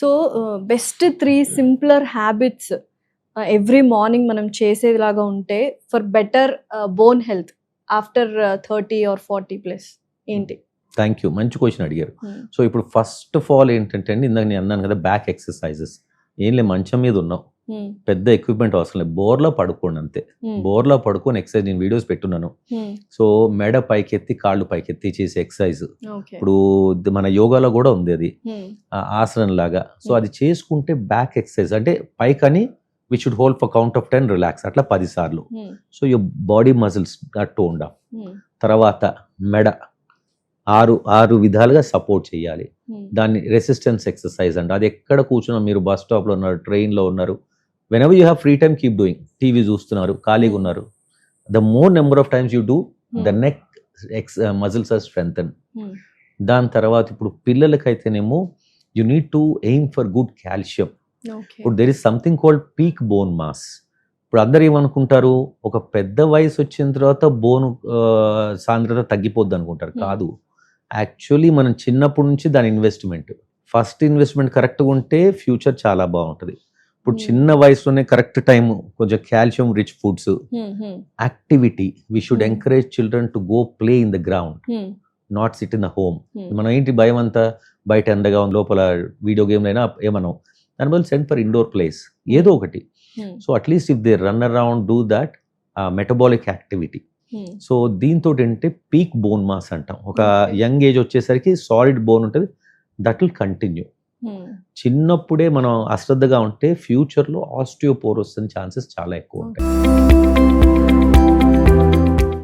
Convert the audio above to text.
So best 3 simpler habits every morning మనం చేసేలాగా ఉంటే for better bone health after 30 or 40+ ఏంటి? థ్యాంక్ యూ, మంచి క్వశ్చన్ అడిగారు. సో ఇప్పుడు ఫస్ట్ ఆఫ్ ఆల్ ఏంటంటే అండి, ఇందాక నేను అన్నాను కదా, బ్యాక్ ఎక్సర్సైజెస్. ఏం లేదు, మంచం మీద ఉన్నాం, పెద్ద ఎక్విప్మెంట్ అవసరం లేదు, బోర్లో పడుకోండి అంతే. బోర్లో పడుకొని ఎక్సర్సైజ్, నేను వీడియోస్ పెట్టున్నాను. సో మెడ పైకెత్తి కాళ్ళు పైకెత్తి చేసే ఎక్సర్సైజ్. ఇప్పుడు మన యోగాలో కూడా ఉంది అది, ఆసనం లాగా. సో అది చేసుకుంటే బ్యాక్ ఎక్సర్సైజ్ అంటే పైకని we should hold for count of 10 relax, అట్లా 10 సార్లు. So your body muscles toned up. తర్వాత మెడ ఆరు విధాలుగా సపోర్ట్ చేయాలి. దాన్ని రెసిస్టెన్స్ ఎక్సర్సైజ్ అండి. అది ఎక్కడ కూర్చున్నా, మీరు బస్ స్టాప్లో ఉన్నారు, ట్రైన్లో ఉన్నారు, whenever you have free time keep doing. TV చూస్తున్నారు, ఖాళీగా ఉన్నారు, the more number of times you do, the neck muscles are strengthen. దాని తర్వాత ఇప్పుడు పిల్లలకైతేనేమో you need to aim for good calcium. ఇప్పుడు there is something called peak bone mass. ఇప్పుడు అందరు ఏమనుకుంటారు, ఒక పెద్ద వయసు వచ్చిన తర్వాత బోను సాంద్రత తగ్గిపోద్ది అనుకుంటారు. కాదు, యాక్చువల్లీ మనం చిన్నప్పటి నుంచి దాని ఇన్వెస్ట్మెంట్, ఫస్ట్ ఇన్వెస్ట్మెంట్ కరెక్ట్గా ఉంటే ఫ్యూచర్ చాలా బాగుంటుంది. ఇప్పుడు చిన్న వయసులోనే కరెక్ట్ టైం, కొంచెం calcium rich foods, activity. We should encourage children to go play in the ground, not SIT in the home. మనం ఏంటి భయం అంతా, బయట ఎండగా లోపల వీడియో గేమ్ అయినా ఏమన్నాం, దానివల్ల సెండ్ ఫర్ ఇండోర్ ప్లేస్ ఏదో ఒకటి. So at least if they run around, do that metabolic activity. So దీంతో ఏంటంటే పీక్ బోన్ మాస్ అంటాం. ఒక యంగ్ ఏజ్ వచ్చేసరికి సాలిడ్ బోన్ ఉంటుంది, దట్ విల్ కంటిన్యూ. చిన్నప్పుడే మనం అశ్రద్ధగా ఉంటే ఫ్యూచర్లో ఆస్టియోపోరోసిస్ ఛాన్సెస్ చాలా ఎక్కువ ఉంటాయి.